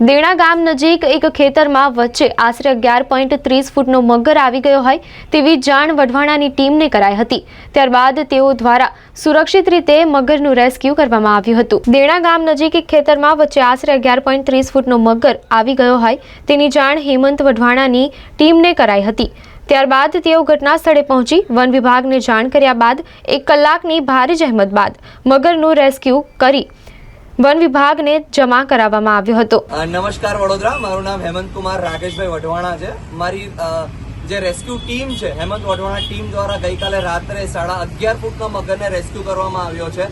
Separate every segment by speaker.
Speaker 1: દેણા ગામ નજીક એક ખેતરમાં વચ્ચે આશરે 11.30 ફૂટનો મગર આવી ગયો હોય તેવી જાણ વઢવાણાની ટીમને કરાઈ હતી। ત્યારબાદ તેઓ દ્વારા સુરક્ષિત રીતે મગરનું રેસ્ક્યુ કરવામાં આવ્યું હતું। દેણા ગામ નજીક એક ખેતરમાં વચ્ચે આશરે 11.30 ફૂટનો મગર આવી ગયો હોય તેની જાણ હેમંત વઢવાણાની ટીમને કરાઈ હતી। ત્યારબાદ તેઓ ઘટના સ્થળે પહોંચી વન વિભાગને જાણ કર્યા બાદ 1 કલાકની ભારે જહેમત બાદ મગરનું રેસ્ક્યુ કરી वन विभाग ने जमा करावવામાં આવ્યો હતો।
Speaker 2: નમસ્કાર વડોદરા, મારું નામ હેમંત કુમાર રાકેશભાઈ વઢવાણા છે। મારી જે રેસ્ક્યુ ટીમ છે હેમંત વઢવાણા ટીમ દ્વારા ગઈકાલે રાત્રે 11.5 ફૂટના મગરને રેસ્ક્યુ કરવામાં આવ્યો છે।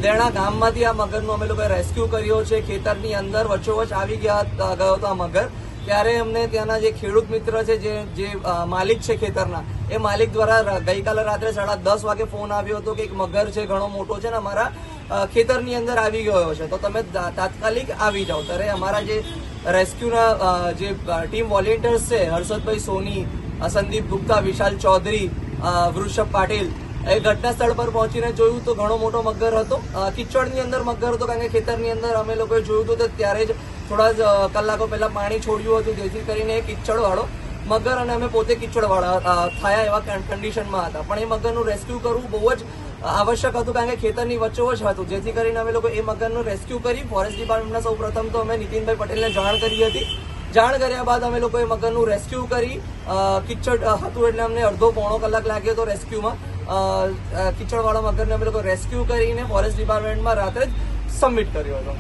Speaker 2: દેણા ગામમાંથી આ મગરનું અમે લોકોએ રેસ્ક્યુ કર્યો છે। ખેતરની અંદર વચ્ચોવચ આવી ગયો હતો આ મગર। ત્યારે અમને ત્યાંના જે ખેડૂત મિત્ર છે, જે માલિક છે ખેતરના, એ માલિક દ્વારા ગઈકાલે રાત્રે 10:30 વાગે ફોન આવ્યો હતો કે એક મગર છે, ઘણો મોટો છે ને અમારા ખેતરની અંદર આવી ગયો છે, તો તમે તાત્કાલિક આવી જાઓ। ત્યારે અમારા જે રેસ્ક્યુના જે ટીમ વોલેન્ટિયર્સ છે, હર્ષદભાઈ સોની, સંદીપ ગુપ્તા, વિશાલ ચૌધરી, વૃષભ પાટીલ, એ ઘટના સ્થળ પર પહોંચીને જોયું તો ઘણો મોટો મગર હતો। કિચડની અંદર મગર હતો, કારણ કે ખેતરની અંદર અમે લોકોએ જોયું હતું તો ત્યારે જ થોડા જ કલાકો પહેલા પાણી છોડ્યું હતું, જેથી કરીને એ કિચડવાળો મગર અને અમે પોતે કિચડવાળા થયા એવા કન્ડિશનમાં હતા। પણ એ મગરનું રેસ્ક્યુ કરવું બહુ જ આવશ્યક હતું, કારણ કે ખેતરની વચ્ચોવચ હતું, જેથી કરીને અમે લોકો એ મગરનું રેસ્ક્યુ કરી ફોરેસ્ટ ડિપાર્ટમેન્ટના સૌ પ્રથમ તો અમે નીતિનભાઈ પટેલને જાણ કરી હતી। જાણ કર્યા બાદ અમે લોકોએ મગરનું રેસ્ક્યુ કરી। કિચડ હતું એટલે અમને અડધો-પોણો કલાક લાગ્યો હતો રેસ્ક્યુમાં। કિચડવાળા મગરને અમે લોકો રેસ્ક્યુ કરીને ફોરેસ્ટ ડિપાર્ટમેન્ટમાં રાત્રે જ સબમિટ કર્યો હતો।